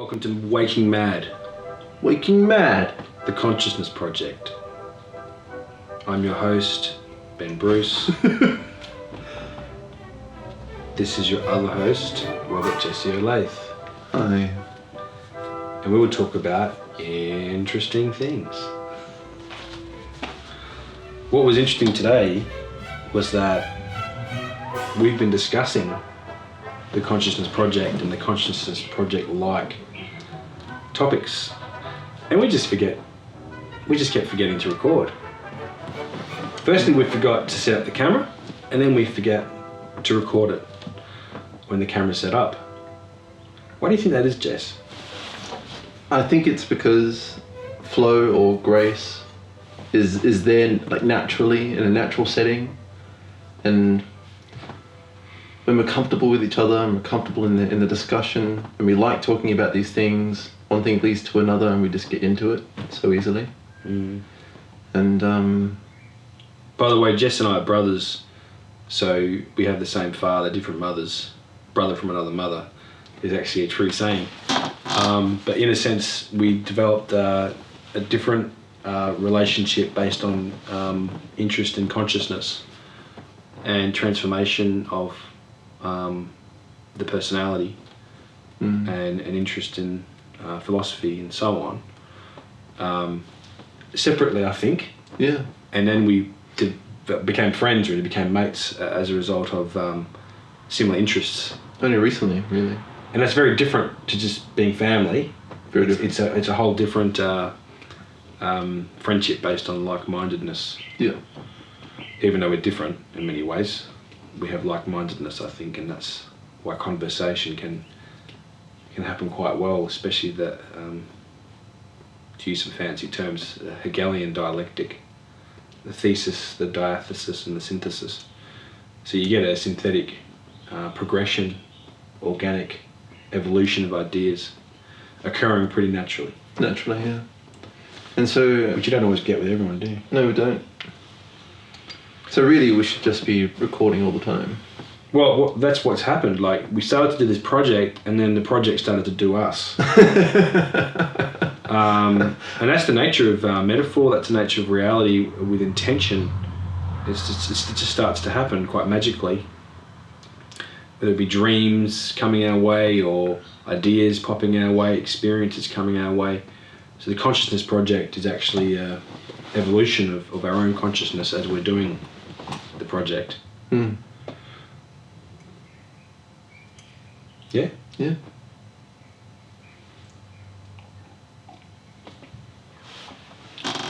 Welcome to Waking Mad, Waking Mad, the Consciousness Project. I'm your host, Ben Bruce. This is your other host, Robert Jesse Olathe. Hi. And we will talk about interesting things. What was interesting today was that we've been discussing the Consciousness Project and the Consciousness Project-like topics, and we just kept forgetting to record. Firstly, we forgot to set up the camera, and then we forget to record it when the camera's set up. Why do you think that is, Jess? I think it's because flow or grace is there like naturally in a natural setting, and when we're comfortable with each other and we're comfortable in the discussion and we like talking about these things, one thing leads to another and we just get into it so easily. And by the way, Jess and I are brothers, so we have the same father, different mothers. Brother from another mother is actually a true saying. But in a sense, we developed a different relationship based on interest in consciousness and transformation of the personality and an interest in philosophy and so on. Separately, I think. Yeah. And then we became friends, really became mates as a result of similar interests. Only recently, really. And that's very different to just being family. Very different. It's a whole different friendship based on like-mindedness. Yeah. Even though we're different in many ways, we have like-mindedness, I think, and that's why conversation can happen quite well, especially the, to use some fancy terms, the Hegelian dialectic, the thesis, the diathesis, and the synthesis. So you get a synthetic progression, organic evolution of ideas occurring pretty naturally. Naturally, yeah. And so... Which you don't always get with everyone, do you? No, we don't. So really, we should just be recording all the time. Well, that's what's happened. Like, we started to do this project, and then the project started to do us. And that's the nature of metaphor. That's the nature of reality with intention. It just starts to happen quite magically. Whether it be dreams coming our way, or ideas popping our way, experiences coming our way. So the Consciousness Project is actually an evolution of our own consciousness as we're doing the project. Yeah? Yeah.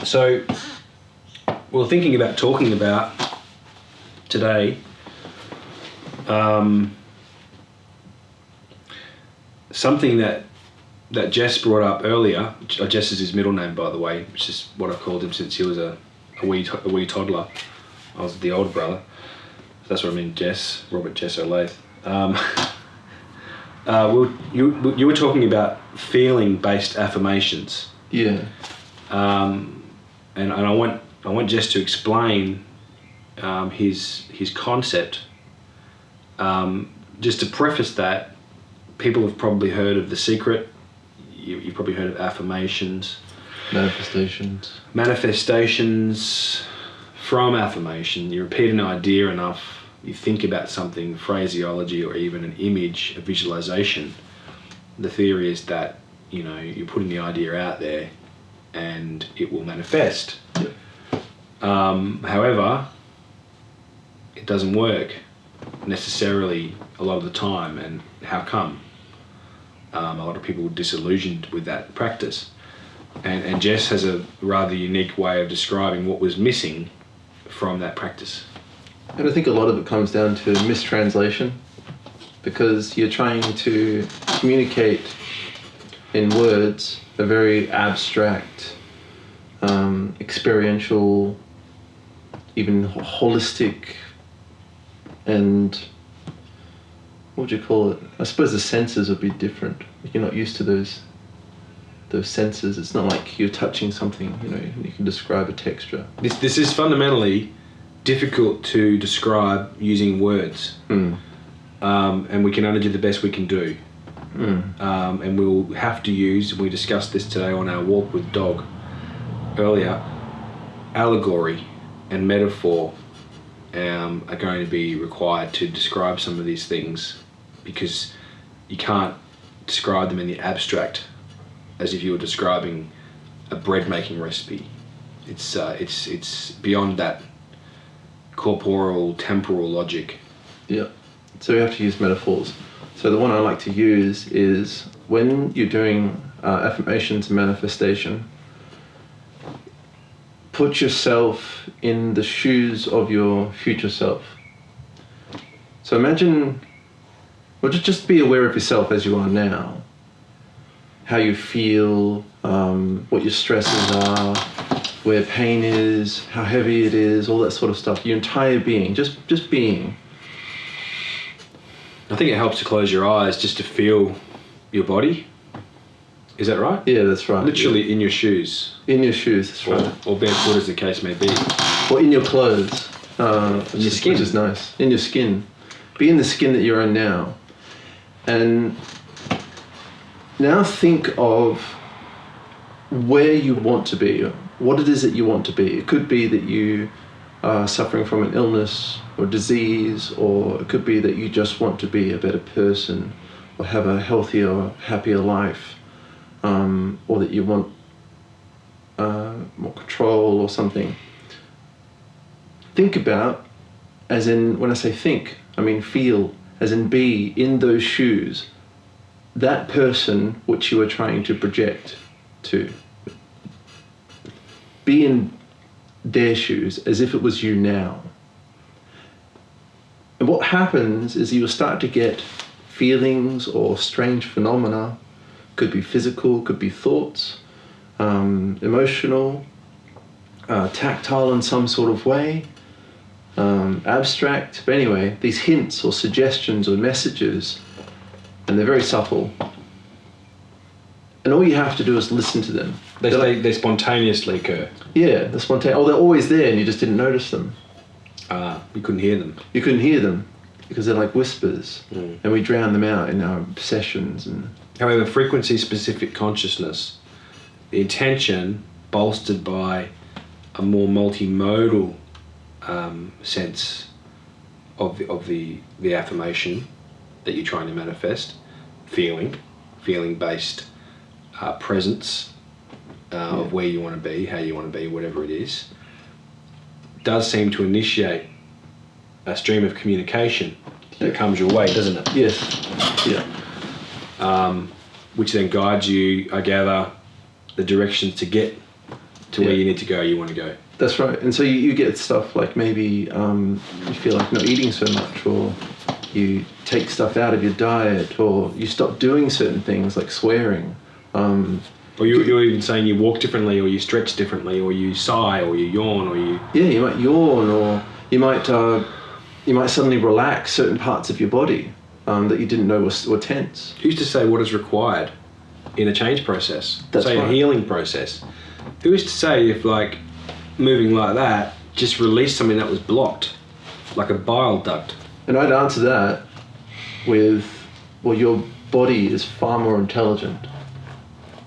So, we're thinking about talking about today something that Jess brought up earlier. Jess is his middle name, by the way, which is what I've called him since he was a wee toddler. I was the older brother. So that's what I mean, Jess, Robert Jess Olathe. You were talking about feeling-based affirmations. Yeah. And I want Jess to explain his concept. Just to preface that, people have probably heard of The Secret. You've probably heard of affirmations. Manifestations from affirmation. You repeat an idea enough, you think about something, phraseology, or even an image, a visualization. The theory is that, you're putting the idea out there and it will manifest. Yep. However, it doesn't work necessarily a lot of the time. And how come? A lot of people are disillusioned with that practice. And Jess has a rather unique way of describing what was missing from that practice. And I think a lot of it comes down to mistranslation, because you're trying to communicate in words a very abstract, experiential, even holistic, and what would you call it? I suppose the senses would be different. You're not used to those senses. It's not like you're touching something, and you can describe a texture. This is fundamentally difficult to describe using words. And we can only do the best we can do. and we'll have to use, and we discussed this today on our walk with dog earlier, allegory and metaphor are going to be required to describe some of these things, because you can't describe them in the abstract as if you were describing a bread making recipe. It's beyond that corporeal, temporal logic. Yeah. So we have to use metaphors. So the one I like to use is when you're doing affirmations and manifestation, put yourself in the shoes of your future self. So imagine, well, just be aware of yourself as you are now. How you feel, what your stresses are, where pain is, how heavy it is, all that sort of stuff. Your entire being, just being. I think it helps to close your eyes just to feel your body. Is that right? Yeah, that's right. Literally in your shoes. In your shoes, that's right. Or barefoot, as the case may be. Or in your clothes. In your skin. Which is nice. In your skin. Be in the skin that you're in now. And now think of where you want to be, what it is that you want to be. It could be that you are suffering from an illness or disease, or it could be that you just want to be a better person or have a healthier, happier life, or that you want more control or something. Think about, as in, when I say think, I mean feel, as in be in those shoes, that person which you are trying to project to. Be in their shoes as if it was you now. And what happens is you'll start to get feelings or strange phenomena. Could be physical, could be thoughts, emotional, tactile in some sort of way, abstract. But anyway, these hints or suggestions or messages, and they're very subtle. And all you have to do is listen to them. They spontaneously occur. Yeah, they're spontaneous. Oh, they're always there and you just didn't notice them. You couldn't hear them. You couldn't hear them because they're like whispers. And we drown them out in our obsessions. However, frequency-specific consciousness, the intention bolstered by a more multimodal sense of the affirmation that you're trying to manifest, feeling-based presence of where you want to be, how you want to be, whatever it is, does seem to initiate a stream of communication that comes your way, doesn't it? Yes. Yeah. Which then guides you, I gather, the directions to get to where you need to go, you want to go. That's right. And so you get stuff like maybe you feel like not eating so much, or you take stuff out of your diet, or you stop doing certain things like swearing. Or you're even saying you walk differently, or you stretch differently, or you sigh, or you yawn, or you... Yeah, you might yawn, or you might suddenly relax certain parts of your body that you didn't know were tense. Who's to say what is required in a change process? That's say right. A healing process. Who is to say if, like, moving like that just released something that was blocked, like a bile duct? And I'd answer that with, well, your body is far more intelligent.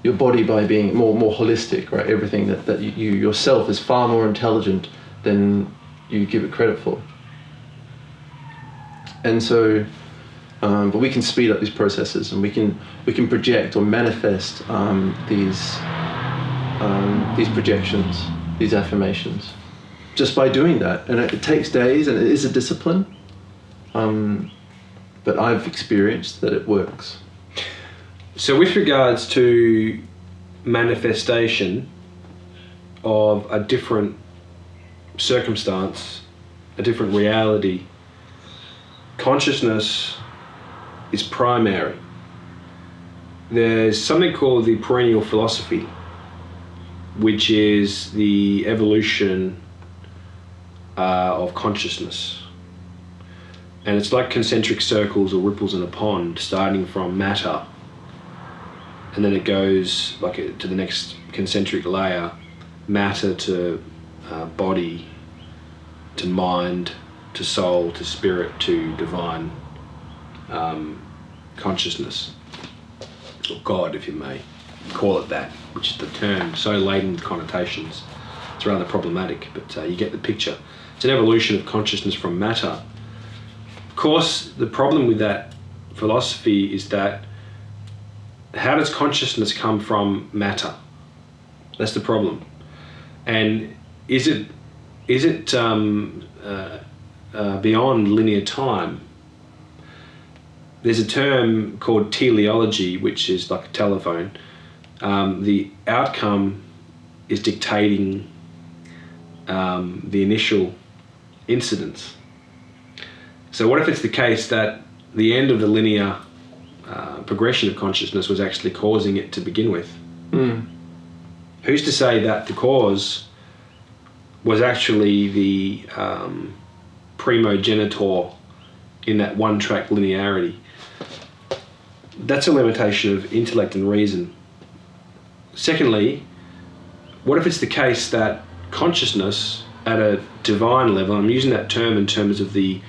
Your body, by being more holistic, right? Everything that you yourself is far more intelligent than you give it credit for. And so, but we can speed up these processes, and we can project or manifest these projections, these affirmations, just by doing that. And it takes days, and it is a discipline. But I've experienced that it works. So with regards to manifestation of a different circumstance, a different reality, consciousness is primary. There's something called the perennial philosophy, which is the evolution of consciousness. And it's like concentric circles or ripples in a pond, starting from matter, and then it goes to the next concentric layer, matter to body, to mind, to soul, to spirit, to divine consciousness. or God, if you may call it that, which is the term so laden with connotations. It's rather problematic, but you get the picture. It's an evolution of consciousness from matter. Of course, the problem with that philosophy is that how does consciousness come from matter? That's the problem. And is it beyond linear time? There's a term called teleology, which is like a telephone. The outcome is dictating the initial incidents. So what if it's the case that the end of the linear progression of consciousness was actually causing it to begin with? Who's to say that the cause was actually the primogenitor in that one-track linearity? That's a limitation of intellect and reason. Secondly, what if it's the case that consciousness at a divine level, I'm using that term in terms of the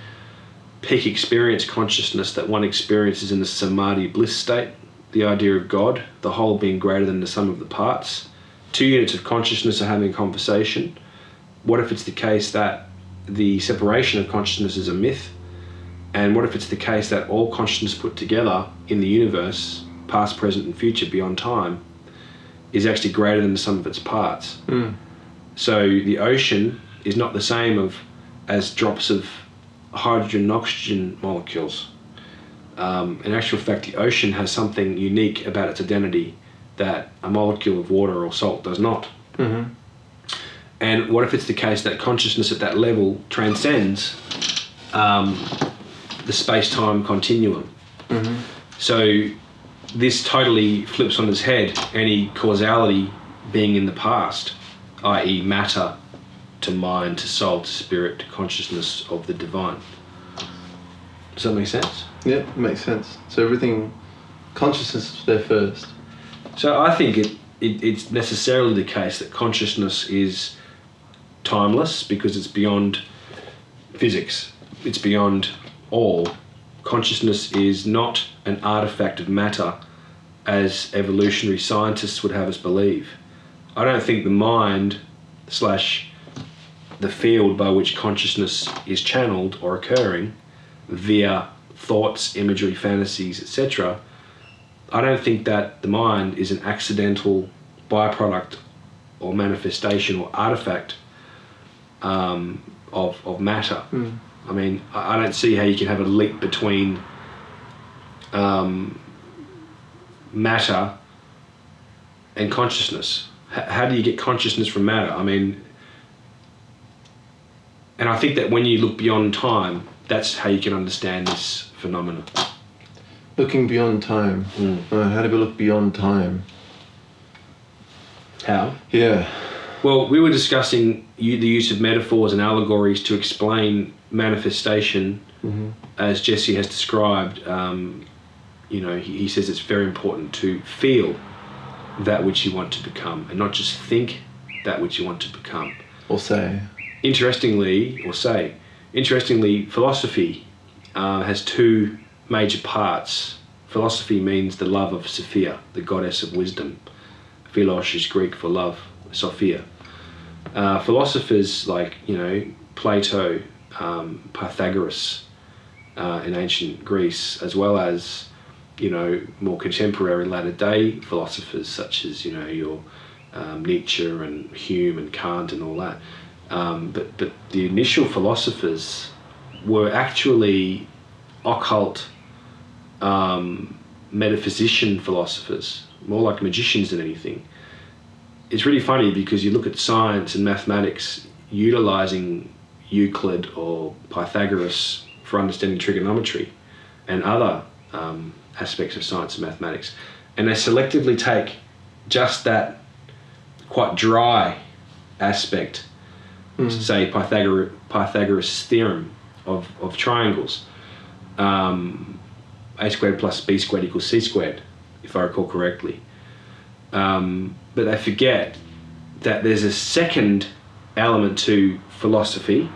peak experience consciousness that one experiences in the samadhi bliss state, the idea of God, the whole being greater than the sum of the parts. 2 units of consciousness are having a conversation. What if it's the case that the separation of consciousness is a myth? And what if it's the case that all consciousness put together in the universe, past, present, and future, beyond time, is actually greater than the sum of its parts? So the ocean is not the same as drops of hydrogen and oxygen molecules. In actual fact, the ocean has something unique about its identity that a molecule of water or salt does not. And what if it's the case that consciousness at that level transcends the space-time continuum? So this totally flips on its head any causality being in the past, i.e. matter to mind, to soul, to spirit, to consciousness of the divine. Does that make sense? Yeah, it makes sense. So everything, consciousness is there first. So I think it's necessarily the case that consciousness is timeless because it's beyond physics. It's beyond all. Consciousness is not an artifact of matter as evolutionary scientists would have us believe. I don't think the mind / the field by which consciousness is channeled or occurring via thoughts, imagery, fantasies, etc., I don't think that the mind is an accidental byproduct or manifestation or artifact of matter. I mean, I don't see how you can have a leap between matter and consciousness. How do you get consciousness from matter? I mean, and I think that when you look beyond time, that's how you can understand this phenomenon. Looking beyond time. How do we look beyond time? How? Yeah. Well, we were discussing the use of metaphors and allegories to explain manifestation, as Jesse has described. You know, he says it's very important to feel that which you want to become and not just think that which you want to become. Or say. Interestingly, philosophy has 2 major parts. Philosophy means the love of Sophia, the goddess of wisdom. Philos is Greek for love, Sophia. Philosophers like, you know, Plato, Pythagoras in ancient Greece, as well as, you know, more contemporary latter-day philosophers such as, you know, your Nietzsche and Hume and Kant and all that. But the initial philosophers were actually occult metaphysician philosophers, more like magicians than anything. It's really funny because you look at science and mathematics utilizing Euclid or Pythagoras for understanding trigonometry and other aspects of science and mathematics, and they selectively take just that quite dry aspect, say Pythagoras' theorem of triangles, a squared plus b squared equals c squared, if I recall correctly. But they forget that there's a second element to philosophy.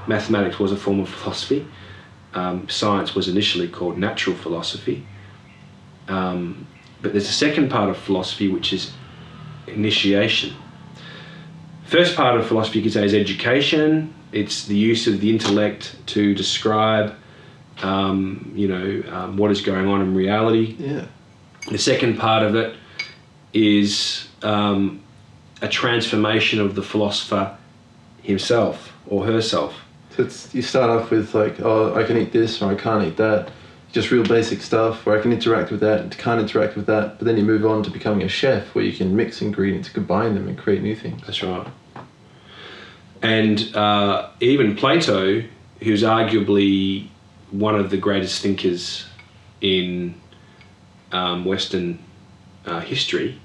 Mathematics was a form of philosophy. Science was initially called natural philosophy. But there's a second part of philosophy, which is initiation. First part of philosophy, you could say, is education. It's the use of the intellect to describe, what is going on in reality. Yeah. The second part of it is a transformation of the philosopher himself or herself. So you start off with like, oh, I can eat this or I can't eat that. Just real basic stuff, or I can interact with that and can't interact with that. But then you move on to becoming a chef where you can mix ingredients, combine them and create new things. That's right. And even Plato, who's arguably one of the greatest thinkers in Western history,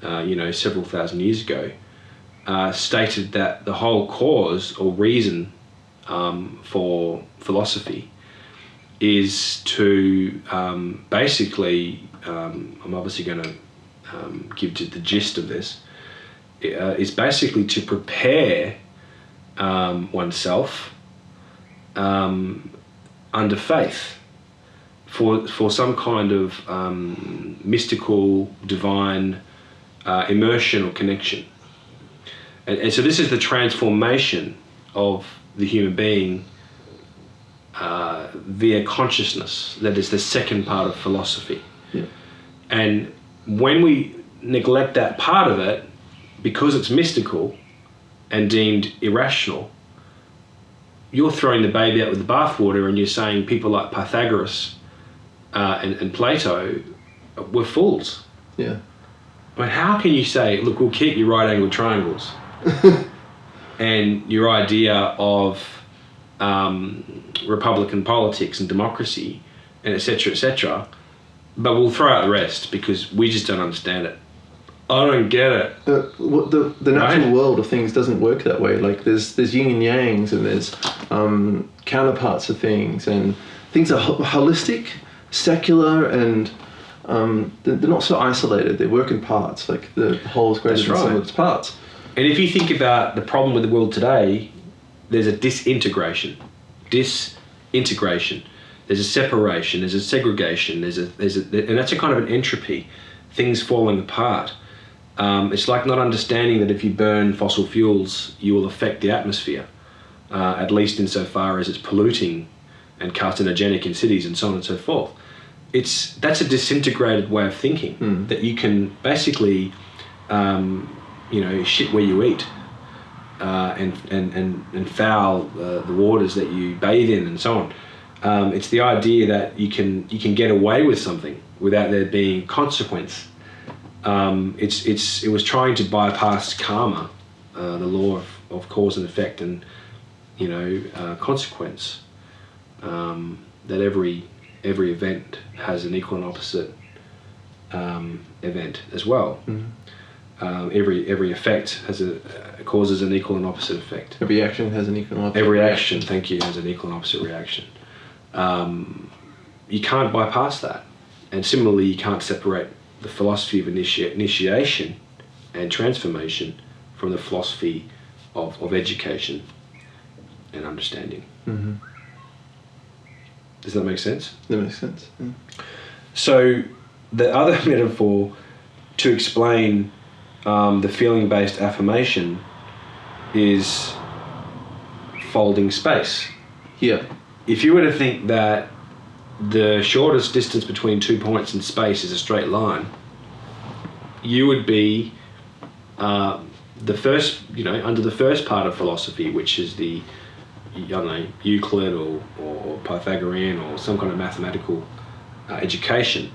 several thousand years ago, stated that the whole cause or reason for philosophy is to basically, I'm obviously going to give you the gist of this, is basically to prepare oneself under faith for some kind of mystical, divine immersion or connection. And so this is the transformation of the human being via consciousness. That is the second part of philosophy. Yeah. And when we neglect that part of it, because it's mystical and deemed irrational, you're throwing the baby out with the bathwater, and you're saying people like Pythagoras and Plato were fools. Yeah. I mean, how can you say, look, we'll keep your right-angled triangles and your idea of Republican politics and democracy and et cetera, but we'll throw out the rest because we just don't understand it. I don't get it. The natural world of things doesn't work that way. Like there's yin and yangs, and there's counterparts of things, and things are holistic, secular, and they're not so isolated. They work in parts. Like the whole is greater than some of its parts. And if you think about the problem with the world today, there's a disintegration. There's a separation. There's a segregation. And that's a kind of an entropy. Things falling apart. It's like not understanding that if you burn fossil fuels, you will affect the atmosphere, at least insofar as it's polluting and carcinogenic in cities and so on and so forth. That's a disintegrated way of thinking, that you can basically, shit where you eat, and foul the waters that you bathe in and so on. It's the idea that you can get away with something without there being consequence. It was trying to bypass karma, the law of cause and effect, and consequence. That every event has an equal and opposite event as well. Every effect causes an equal and opposite effect. Every action has an equal and opposite Every reaction. action, thank you, has an equal and opposite reaction. You can't bypass that. And similarly, you can't separate the philosophy of initiation and transformation from the philosophy of education and understanding. Mm-hmm. Does that make sense? That makes sense. Yeah. So the other metaphor to explain the feeling-based affirmation is folding space. Yeah. If you were to think that the shortest distance between 2 points in space is a straight line, you would be under the first part of philosophy, which is the Euclid or Pythagorean or some kind of mathematical education.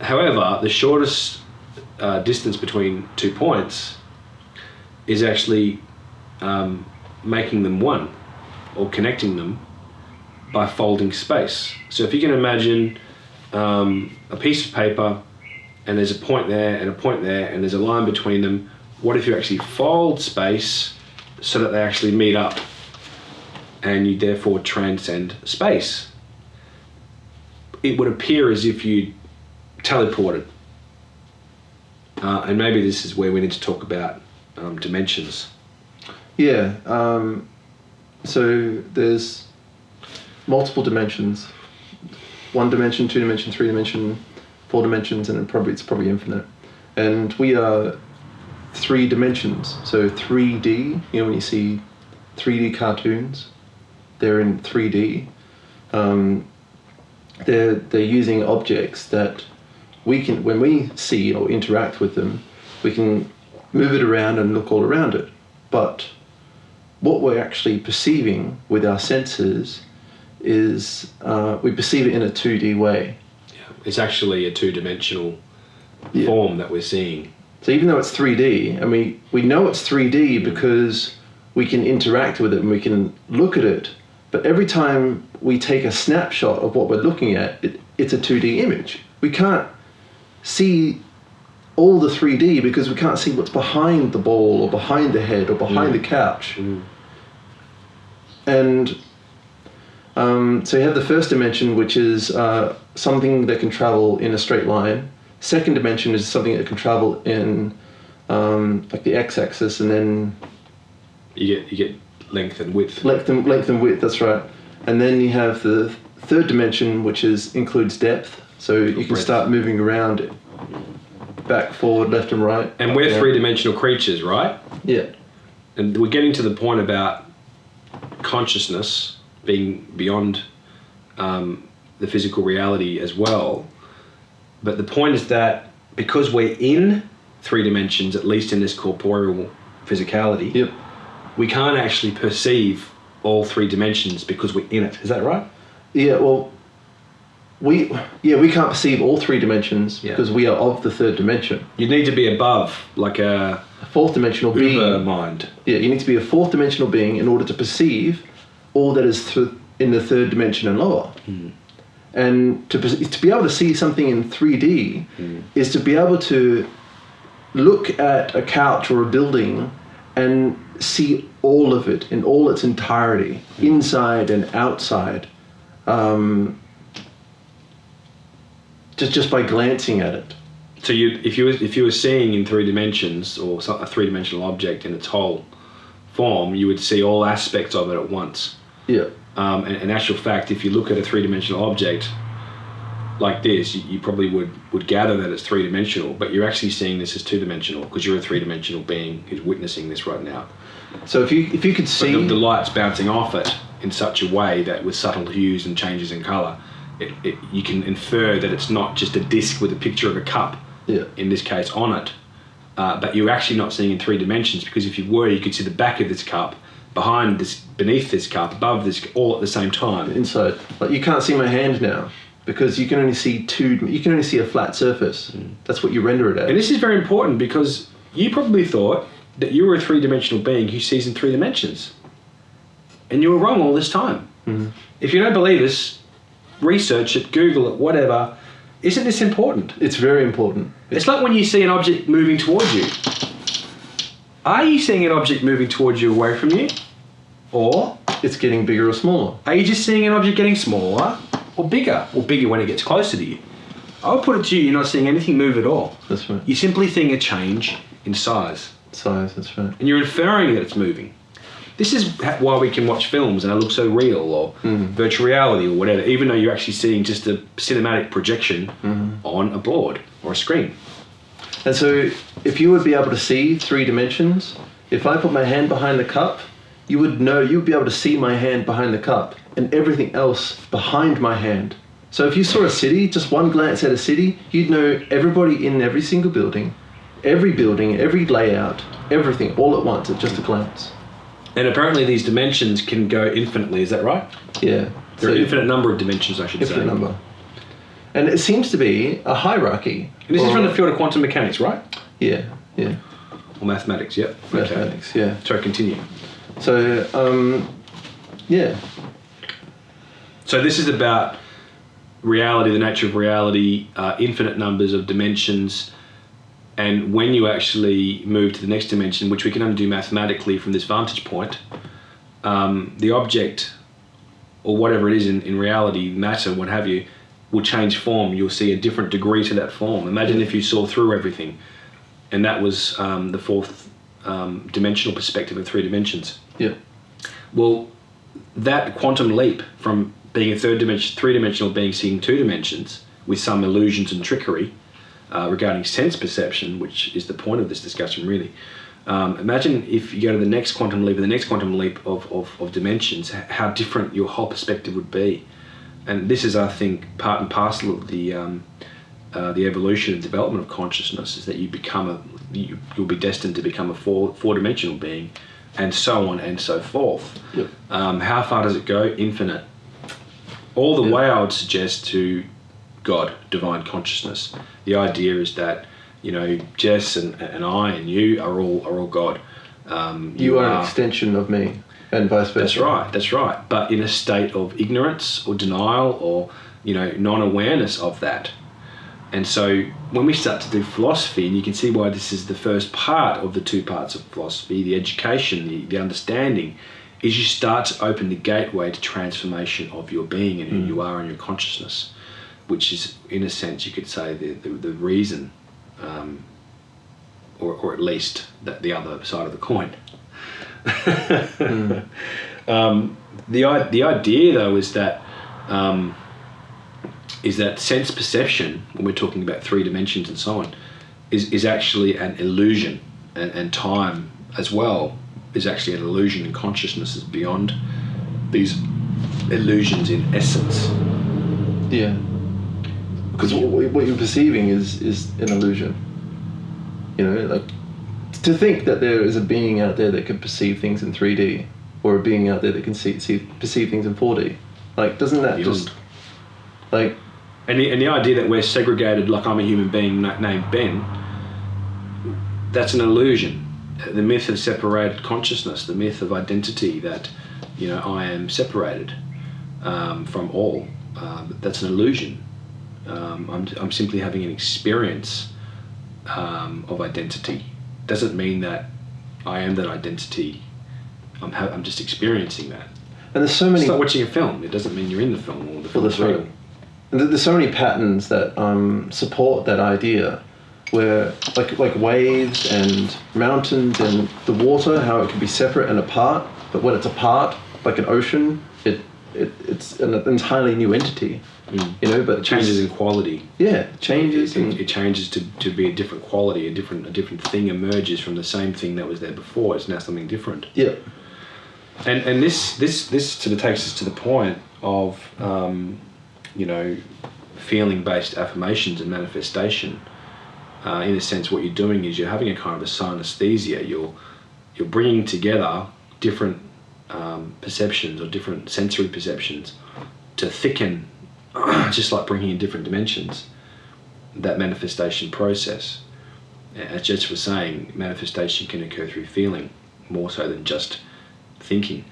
However, the shortest distance between 2 points is actually making them one, or connecting them by folding space. So if you can imagine a piece of paper, and there's a point there and a point there, and there's a line between them, what if you actually fold space so that they actually meet up, and you therefore transcend space? It would appear as if you teleported. And maybe this is where we need to talk about dimensions. Yeah. So there's multiple dimensions. 1 dimension, 2 dimension, 3 dimension, 4 dimensions, and it's probably infinite. And we are 3 dimensions. So 3D, when you see 3D cartoons, they're in 3D. They're using objects that when we see or interact with them, we can move it around and look all around it. But what we're actually perceiving with our senses is we perceive it in a 2D way. Yeah. It's actually a 2-dimensional form that we're seeing. So even though it's 3D, and we know it's 3D because we can interact with it and we can look at it, but every time we take a snapshot of what we're looking at, it's a 2D image. We can't see all the 3D because we can't see what's behind the ball or behind the head or behind the couch. And so you have the first dimension, which is something that can travel in a straight line. Second dimension is something that can travel in like the x-axis, and then you get length and width. Length and width, that's right. And then you have the third dimension, which includes depth. So you can start moving around, back, forward, left and right. And we're 3-dimensional creatures, right? Yeah. And we're getting to the point about consciousness being beyond the physical reality as well. But the point is that because we're in 3 dimensions, at least in this corporeal physicality, we can't actually perceive all 3 dimensions because we're in it. Is that right? Yeah, well, we can't perceive all 3 dimensions because we are of the 3rd dimension. You need to be above, like a 4th dimensional being. Uber mind. Yeah, you need to be a 4th dimensional being in order to perceive all that is in the 3rd dimension and lower. And to be able to see something in 3D is to be able to look at a couch or a building and see all of it in all its entirety, inside and outside, just by glancing at it. So if you were seeing in 3 dimensions, or a 3-dimensional object in its whole form, you would see all aspects of it at once. Yeah. And in actual fact, if you look at a 3-dimensional object like this, you probably would gather that it's 3-dimensional, but you're actually seeing this as 2-dimensional because you're a 3-dimensional being who's witnessing this right now. So if you could see the light's bouncing off it in such a way that with subtle hues and changes in colour, you can infer that it's not just a disc with a picture of a cup, in this case, on it, but you're actually not seeing in 3 dimensions, because if you were, you could see the back of this cup, behind this, beneath this cup, above this, all at the same time. Inside. Like, you can't see my hand now because you can only see a flat surface. That's what you render it at. And this is very important because you probably thought that you were a 3-dimensional being who sees in 3 dimensions. And you were wrong all this time. If you don't believe us, research it, Google it, whatever. Isn't this important? It's very important. It's like when you see an object moving towards you. Are you seeing an object moving towards you away from you? Or it's getting bigger or smaller? Are you just seeing an object getting smaller or bigger? Or bigger when it gets closer to you? I would put it to you, you're not seeing anything move at all. That's right. You're simply seeing a change in size. Size, that's right. And you're inferring that it's moving. This is why we can watch films and they look so real, or virtual reality or whatever, even though you're actually seeing just a cinematic projection on a board or a screen. And so if you would be able to see 3 dimensions, if I put my hand behind the cup, you would be able to see my hand behind the cup and everything else behind my hand. So if you saw a city, just one glance at a city, you'd know everybody in every single building, every layout, everything all at once at just a glance. And apparently these dimensions can go infinitely, is that right? Yeah. There are an infinite number of dimensions, I should say. Infinite number. And it seems to be a hierarchy. And this is from the field of quantum mechanics, right? Yeah, yeah. Or mathematics, yep. Mathematics, yeah. So continue. So, yeah. So this is about reality, the nature of reality, infinite numbers of dimensions, and when you actually move to the next dimension, which we can only do mathematically from this vantage point, the object, or whatever it is in reality, matter, what have you, will change form. You'll see a different degree to that form. Imagine if you saw through everything, and that was the 4th dimensional perspective of 3 dimensions. Yeah. Well, that quantum leap from being a 3-dimensional being seeing 2 dimensions with some illusions and trickery regarding sense perception, which is the point of this discussion really. Imagine if you go to the next quantum leap, and the next quantum leap of dimensions, how different your whole perspective would be. And this is, I think, part and parcel of the evolution and development of consciousness, is that you'll be destined to become a four-dimensional being, and so on and so forth. Yep. How far does it go? Infinite. All the way I would suggest to God, divine consciousness. The idea is that, Jess and I and you are all God. You are an extension of me, and vice versa. That's right. But in a state of ignorance or denial or, non-awareness of that. And so when we start to do philosophy, and you can see why this is the first part of the two parts of philosophy, the education, the understanding, is you start to open the gateway to transformation of your being and who you are and your consciousness, which is, in a sense, you could say the reason, or at least the other side of the coin. The idea, though, is that sense perception, when we're talking about 3 dimensions and so on, is actually an illusion, and time as well is actually an illusion, and consciousness is beyond these illusions in essence. Yeah. Because what you're perceiving is an illusion. Like, to think that there is a being out there that can perceive things in 3D, or a being out there that can perceive things in 4D. Like, doesn't that beyond. just, like... And the idea that we're segregated, like I'm a human being named Ben, that's an illusion. The myth of separated consciousness, the myth of identity, that, I am separated from all, that's an illusion. I'm simply having an experience of identity. Doesn't mean that I am that identity. I'm just experiencing that. And there's so many... It's like watching a film. It doesn't mean you're in the film or the film is real. And there's so many patterns that support that idea, where like waves and mountains and the water, how it can be separate and apart, but when it's apart, like an ocean, it's an entirely new entity. But it changes in quality. Yeah, it changes. It changes to be a different quality. A different thing emerges from the same thing that was there before. It's now something different. Yeah. And this sort of takes us to the point of feeling-based affirmations and manifestation. In a sense, what you're doing is you're having a kind of a synesthesia. You're bringing together different perceptions or different sensory perceptions to thicken, just like bringing in different dimensions, that manifestation process. As Jess was saying, manifestation can occur through feeling more so than just thinking.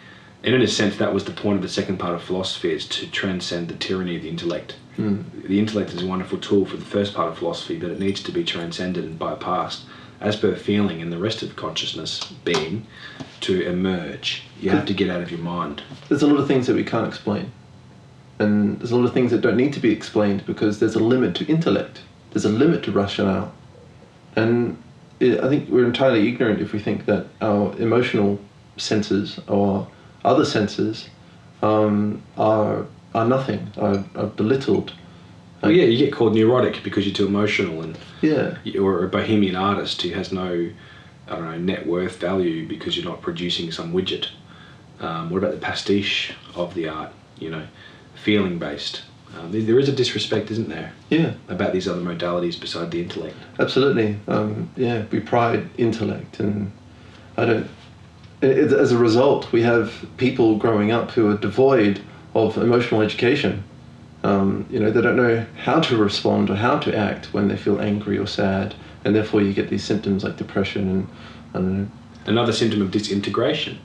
And in a sense, that was the point of the second part of philosophy, is to transcend the tyranny of the intellect. The intellect is a wonderful tool for the first part of philosophy, but it needs to be transcended and bypassed, as per feeling and the rest of consciousness being, to emerge. You have to get out of your mind. There's a lot of things that we can't explain. And there's a lot of things that don't need to be explained, because there's a limit to intellect. There's a limit to rationale. And I think we're entirely ignorant if we think that our emotional senses or other senses are nothing, are belittled. Well, yeah, you get called neurotic because you're too emotional, and yeah, or a bohemian artist who has no, net worth value because you're not producing some widget. What about the pastiche of the art? Feeling based. There is a disrespect, isn't there? Yeah. About these other modalities beside the intellect. Absolutely. We pride intellect, and as a result, we have people growing up who are devoid of emotional education. They don't know how to respond or how to act when they feel angry or sad, and therefore you get these symptoms like depression and Another symptom of disintegration.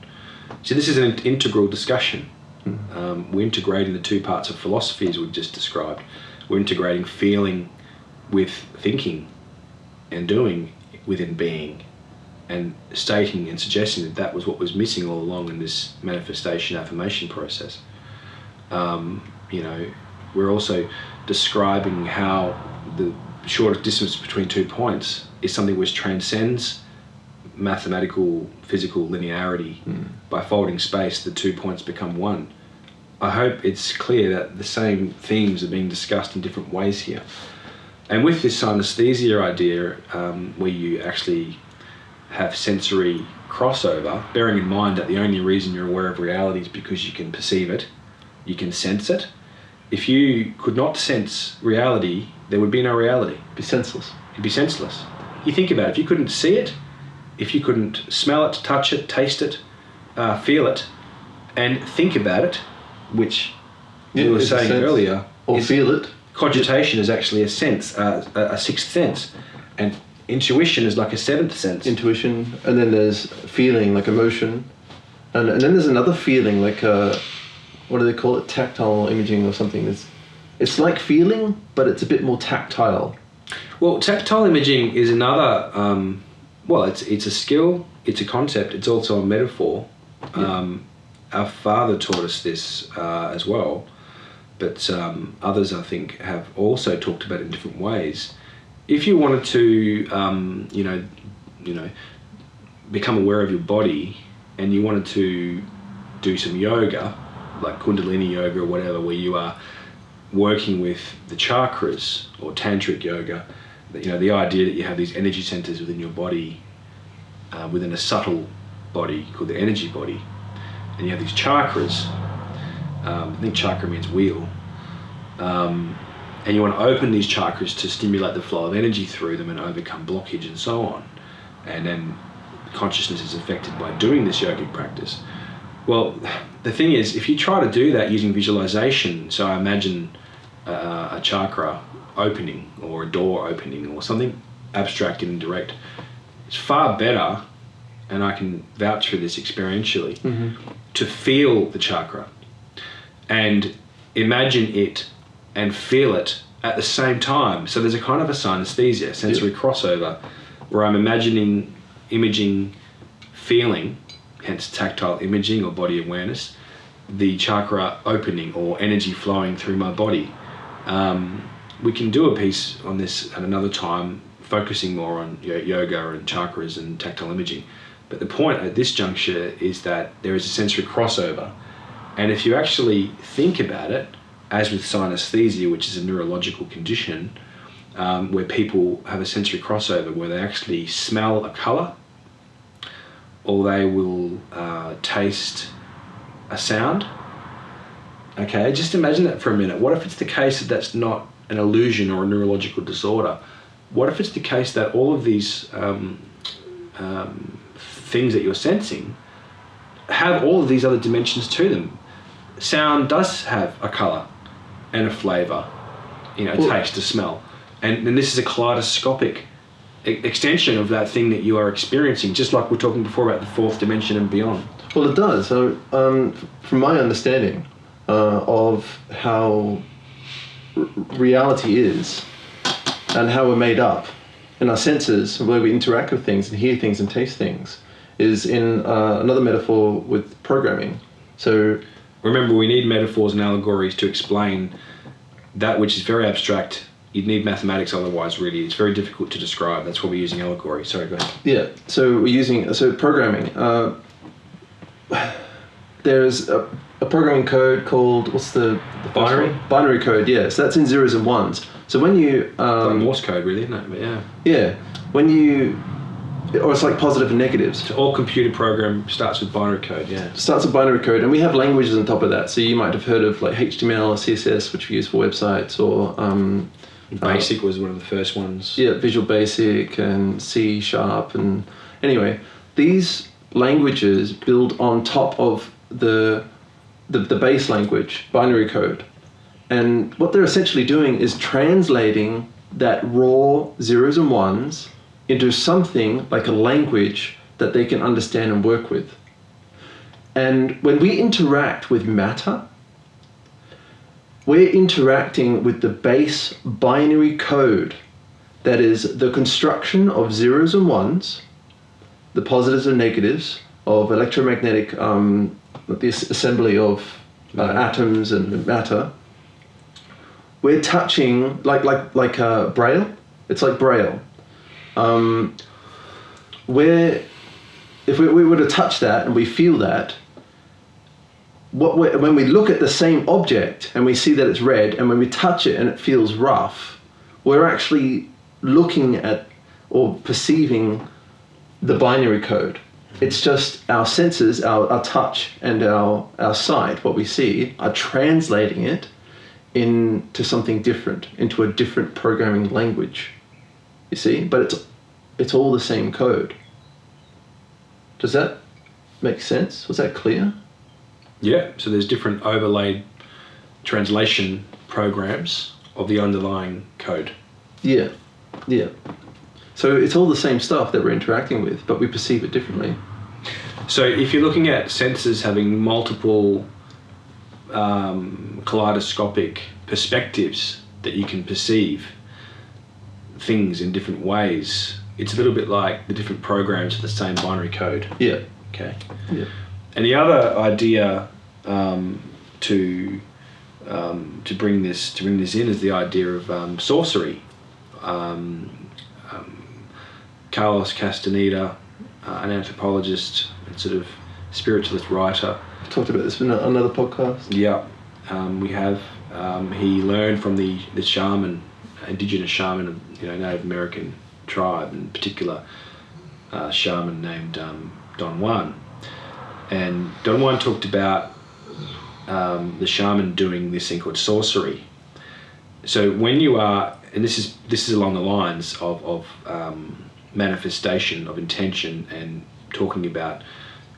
So this is an integral discussion. We're integrating the two parts of philosophy as we've just described. We're integrating feeling with thinking and doing within being, and stating and suggesting that was what was missing all along in this manifestation affirmation process. We're also describing how the shortest distance between 2 points is something which transcends mathematical, physical linearity. By folding space, the 2 points become one. I hope it's clear that the same themes are being discussed in different ways here. And with this synesthesia idea, where you actually have sensory crossover, bearing in mind that the only reason you're aware of reality is because you can perceive it, you can sense it. If you could not sense reality, there would be no reality. It'd be senseless. It'd be senseless. You think about it, if you couldn't see it, if you couldn't smell it, touch it, taste it, feel it, and think about it, which you were saying earlier, or feel it. Cogitation is actually a sense, a sixth sense, and intuition is like a seventh sense. Intuition, and then there's feeling, like emotion, and then there's another feeling, like what do they call it? Tactile imaging or something. It's like feeling, but it's a bit more tactile. Well, tactile imaging is another. It's a skill, it's a concept, it's also a metaphor. Yeah. Our father taught us this as well, but others, I think, have also talked about it in different ways. If you wanted to, become aware of your body, and you wanted to do some yoga, like Kundalini yoga or whatever, where you are working with the chakras, or tantric yoga, the idea that you have these energy centers within your body, within a subtle body called the energy body, and you have these chakras. I think chakra means wheel, and you want to open these chakras to stimulate the flow of energy through them and overcome blockage and so on. And then consciousness is affected by doing this yogic practice. Well, the thing is, if you try to do that using visualization, so I imagine a chakra opening or a door opening or something abstract and indirect, it's far better, and I can vouch for this experientially, to feel the chakra and imagine it and feel it at the same time. So there's a kind of a synesthesia, sensory crossover, where I'm imagining, imaging, feeling, hence tactile imaging or body awareness, the chakra opening or energy flowing through my body. We can do a piece on this at another time, focusing more on yoga and chakras and tactile imaging. But the point at this juncture is that there is a sensory crossover. And if you actually think about it, as with synesthesia, which is a neurological condition, where people have a sensory crossover where they actually smell a colour, or they will taste a sound. Okay, just imagine that for a minute. What if it's the case that that's not an illusion or a neurological disorder? What if it's the case that all of these things that you're sensing have all of these other dimensions to them? Sound does have a colour and a flavour, a taste, a smell. And this is a kaleidoscopic extension of that thing that you are experiencing, just like we were talking before about the fourth dimension and beyond. Well, it does. So, from my understanding of how reality is and how we're made up, and our senses, where we interact with things and hear things and taste things, is in another metaphor with programming. So remember, we need metaphors and allegories to explain that which is very abstract. You'd need mathematics otherwise, really. It's very difficult to describe. That's why we're using allegory. Sorry, go ahead. Yeah, so we're using programming. There's a programming code called, what's the binary? Binary code, yeah. So that's in zeros and ones. So when you... like Morse code, really, isn't it? But yeah. Yeah. When you... Or it's like positive and negatives. So all computer program starts with binary code, yeah. Starts with binary code, and we have languages on top of that. So you might have heard of like HTML or CSS, which we use for websites, or... Basic was one of the first ones. Yeah, Visual Basic and C#, and anyway, these languages build on top of the base language, binary code. And what they're essentially doing is translating that raw zeros and ones into something like a language that they can understand and work with. And when we interact with matter, we're interacting with the base binary code that is the construction of zeros and ones, the positives and negatives of electromagnetic, the assembly of atoms and matter. We're touching, like Braille, it's like Braille. Where if we were to touch that and we feel that, when we look at the same object and we see that it's red, and when we touch it and it feels rough, we're actually looking at or perceiving the binary code. It's just our senses, our touch and our sight, what we see, are translating it into something different, into a different programming language. You see? But it's all the same code. Does that make sense? Was that clear? Yeah, so there's different overlaid translation programs of the underlying code. Yeah. So it's all the same stuff that we're interacting with, but we perceive it differently. So if you're looking at senses having multiple kaleidoscopic perspectives that you can perceive things in different ways, it's a little bit like the different programs of the same binary code. Yeah. Okay. Yeah. And the other idea to bring this in is the idea of sorcery. Carlos Castaneda, an anthropologist and sort of spiritualist writer. I talked about this in another podcast. Yeah, we have. He learned from the shaman, indigenous shaman of Native American tribe, in particular shaman named Don Juan. And Don Juan talked about the shaman doing this thing called sorcery. So when you are, and this is along the lines of manifestation of intention and talking about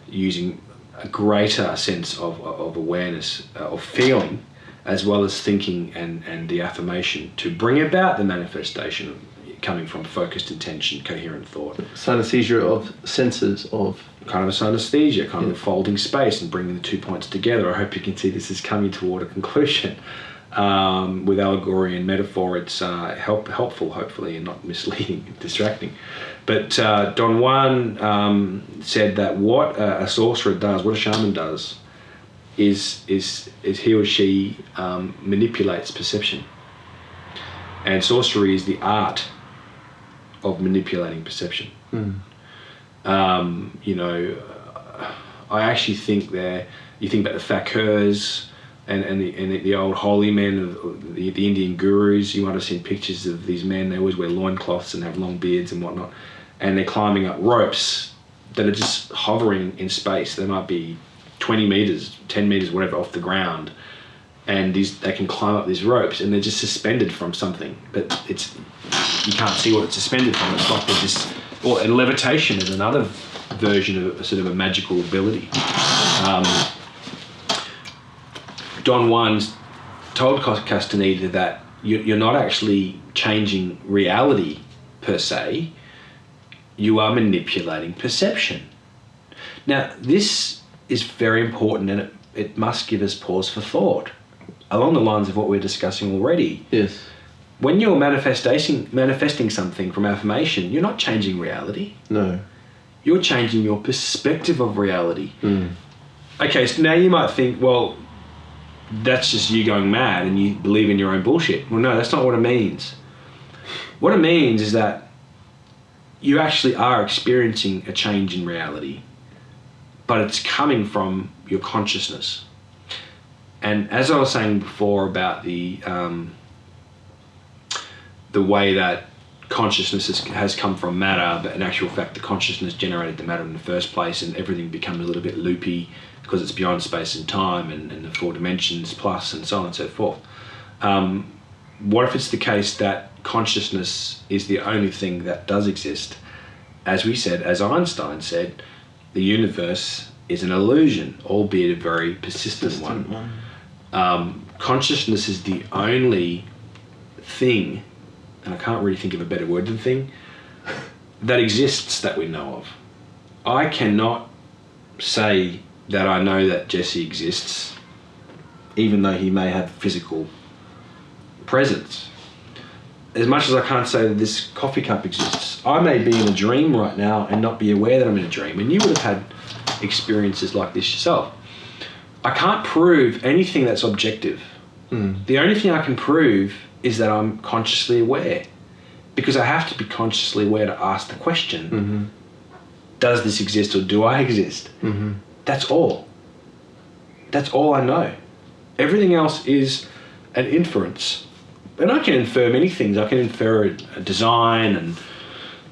using a greater sense of awareness, of feeling, as well as thinking and the affirmation to bring about the manifestation coming from focused intention, coherent thought. Synesthesia of senses of... Kind of a synesthesia, kind of a folding space and bringing the 2 points together. I hope you can see this is coming toward a conclusion. With allegory and metaphor, it's helpful, hopefully, and not misleading and distracting. But Don Juan said that what a sorcerer does, what a shaman does, is he or she manipulates perception. And sorcery is the art of manipulating perception. I actually think you think about the fakirs and the old holy men of the Indian gurus. You might have seen pictures of these men. They always wear loincloths and have long beards and whatnot, and they're climbing up ropes that are just hovering in space. They might be 20 meters, 10 meters, whatever, off the ground, and they can climb up these ropes, and they're just suspended from something, but you can't see what it's suspended from. It's like they're just... and levitation is another version of sort of a magical ability. Don Juan told Castaneda that you're not actually changing reality per se, you are manipulating perception. Now, this is very important, and it must give us pause for thought, along the lines of what we're discussing already. Yes. When you're manifesting something from affirmation, you're not changing reality. No. You're changing your perspective of reality. Okay, so now you might think, well, that's just you going mad and you believe in your own bullshit. Well, no, that's not what it means. What it means is that you actually are experiencing a change in reality, but it's coming from your consciousness. And as I was saying before about the way that consciousness has come from matter, but in actual fact the consciousness generated the matter in the first place, and everything becomes a little bit loopy because it's beyond space and time and the 4 dimensions plus and so on and so forth. What if it's the case that consciousness is the only thing that does exist? As we said, as Einstein said, the universe is an illusion, albeit a very persistent one. Consciousness is the only thing, and I can't really think of a better word than thing, that exists that we know of. I cannot say that I know that Jesse exists, even though he may have physical presence. As much as I can't say that this coffee cup exists. I may be in a dream right now and not be aware that I'm in a dream, and you would have had experiences like this yourself. I can't prove anything that's objective. The only thing I can prove is that I'm consciously aware, because I have to be consciously aware to ask the question, does this exist or do I exist? That's all. That's all I know. Everything else is an inference. And I can infer many things. I can infer a design, and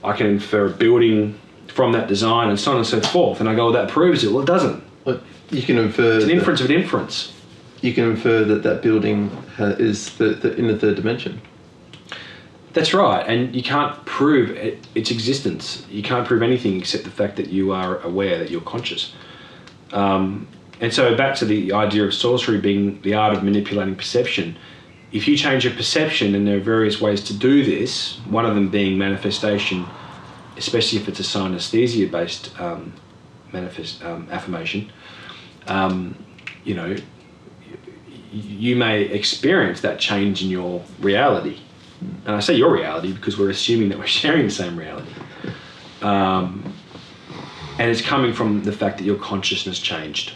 I can infer a building from that design, and so on and so forth. And I go, well, that proves it. Well, it doesn't. But you can infer... It's an inference of an inference. You can infer that building is in the third dimension. That's right. And you can't prove its existence. You can't prove anything except the fact that you are aware, that you're conscious. And so back to the idea of sorcery being the art of manipulating perception. If you change your perception, and there are various ways to do this, one of them being manifestation, especially if it's a synesthesia-based affirmation, you know, you may experience that change in your reality. And I say your reality because we're assuming that we're sharing the same reality. And it's coming from the fact that your consciousness changed,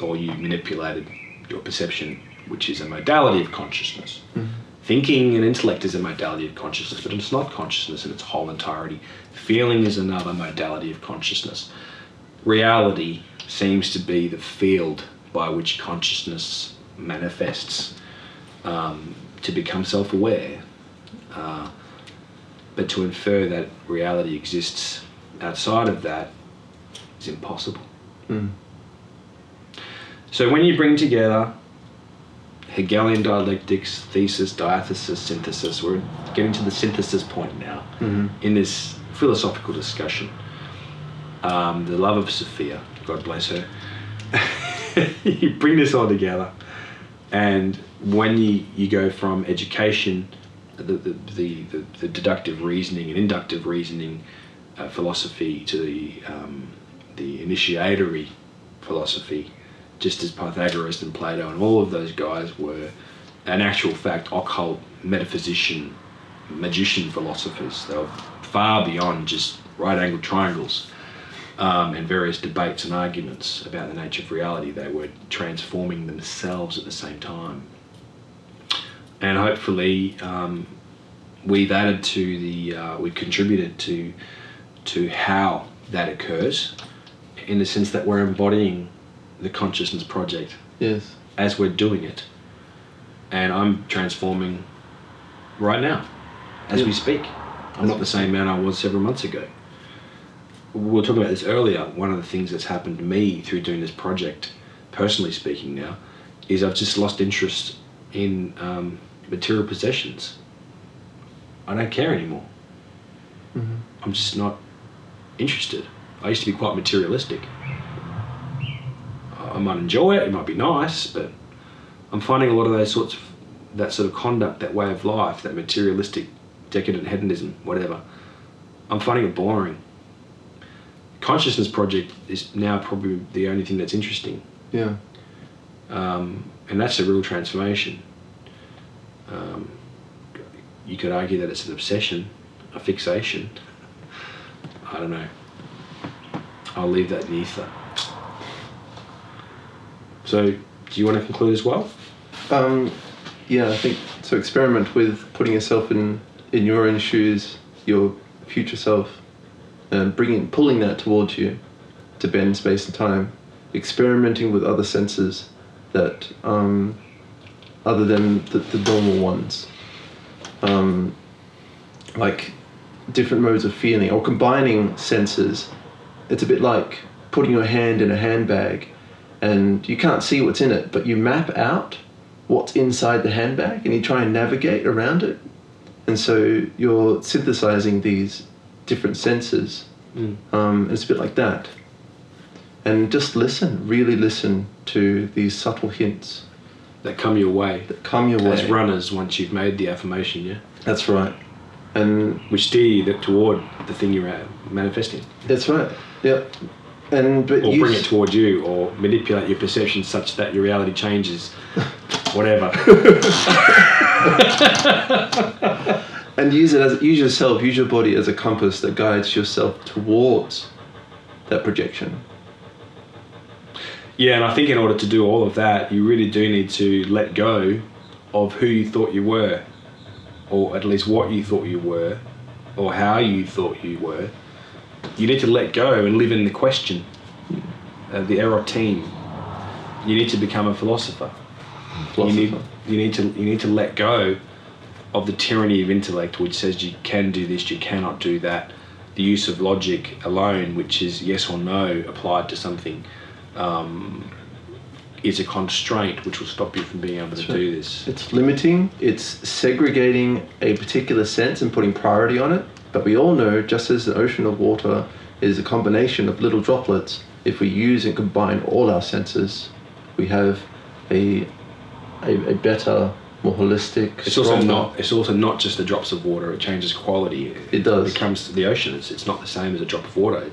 or you manipulated your perception, which is a modality of consciousness. Mm-hmm. Thinking and intellect is a modality of consciousness, but it's not consciousness in its whole entirety. Feeling is another modality of consciousness. Reality seems to be the field by which consciousness manifests to become self-aware. But to infer that reality exists outside of that is impossible. Mm. So when you bring together Hegelian dialectics, thesis, diathesis, synthesis, we're getting to the synthesis point now in this philosophical discussion. The love of Sophia, God bless her. You bring this all together, and when you go from education, the deductive reasoning and inductive reasoning philosophy to the initiatory philosophy, just as Pythagoras and Plato and all of those guys were, in actual fact, occult metaphysician, magician philosophers. They were far beyond just right-angled triangles and various debates and arguments about the nature of reality. They were transforming themselves at the same time. And hopefully we've added to we've contributed to how that occurs, in the sense that we're embodying the consciousness project as we're doing it. And I'm transforming right now as we speak. I'm not the same man I was several months ago. We were talking about this earlier. One of the things that's happened to me through doing this project, personally speaking now, is I've just lost interest in material possessions. I don't care anymore. Mm-hmm. I'm just not interested. I used to be quite materialistic. I might enjoy it might be nice, but I'm finding a lot of that sort of conduct, that way of life, that materialistic, decadent hedonism, whatever, I'm finding it boring. Consciousness project is now probably the only thing that's interesting. Yeah. And that's a real transformation. You could argue that it's an obsession, a fixation. I don't know. I'll leave that in the ether. So, do you want to conclude as well? Yeah, I think so. Experiment with putting yourself in your own shoes, your future self, and pulling that towards you to bend space and time. Experimenting with other senses that other than the normal ones, like different modes of feeling, or combining senses. It's a bit like putting your hand in a handbag, and you can't see what's in it, but you map out what's inside the handbag and you try and navigate around it. And so you're synthesizing these different senses. It's a bit like that. And just really listen to these subtle hints that come your way. As runners, once you've made the affirmation, yeah? That's right. And which steer you toward the thing you're manifesting. That's right. Yeah. Or bring it toward you, or manipulate your perception such that your reality changes. Whatever. And use your body as a compass that guides yourself towards that projection. Yeah, and I think in order to do all of that, you really do need to let go of who you thought you were, or at least what you thought you were, or how you thought you were. You need to let go and live in the question, the error team. You need to become a philosopher. Philosopher. You need to let go of the tyranny of intellect, which says you can do this, you cannot do that. The use of logic alone, which is yes or no applied to something, is a constraint which will stop you from being able to do this. It's limiting, it's segregating a particular sense and putting priority on it. But we all know, just as the ocean of water is a combination of little droplets, if we use and combine all our senses, we have a better, more holistic, It's also not just the drops of water. It changes quality. It does. It becomes the ocean. It's not the same as a drop of water.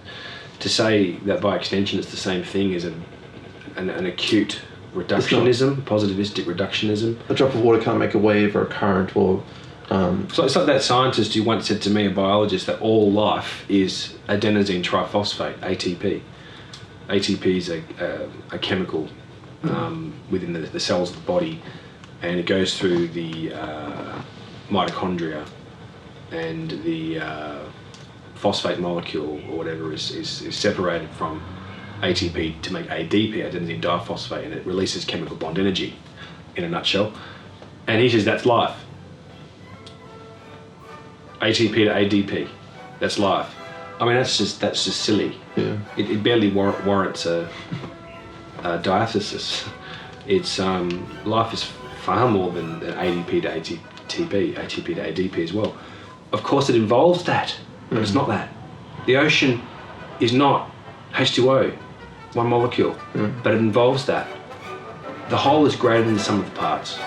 To say that by extension it's the same thing is an acute reductionism, positivistic reductionism. A drop of water can't make a wave or a current or. So it's like that scientist who once said to me, a biologist, that all life is adenosine triphosphate, ATP. ATP is a chemical within the cells of the body, and it goes through the mitochondria, and the phosphate molecule or whatever is separated from ATP to make ADP, adenosine diphosphate, and it releases chemical bond energy, in a nutshell. And he says that's life. ATP to ADP, that's life. I mean, that's just silly. Yeah. It barely warrants a diathesis. It's life is far more than ADP to ATP, ATP to ADP as well. Of course, it involves that, but it's not that. The ocean is not H2O, one molecule, but it involves that. The whole is greater than the sum of the parts.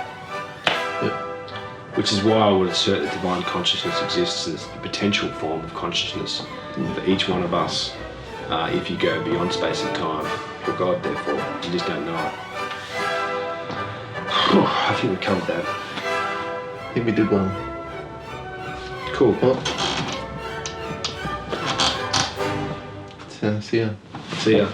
Which is why I would assert that divine consciousness exists as the potential form of consciousness for each one of us. If you go beyond space and time, for God, therefore, you just don't know it. I think we covered that. I think we did well. Cool. Well, see ya. See ya.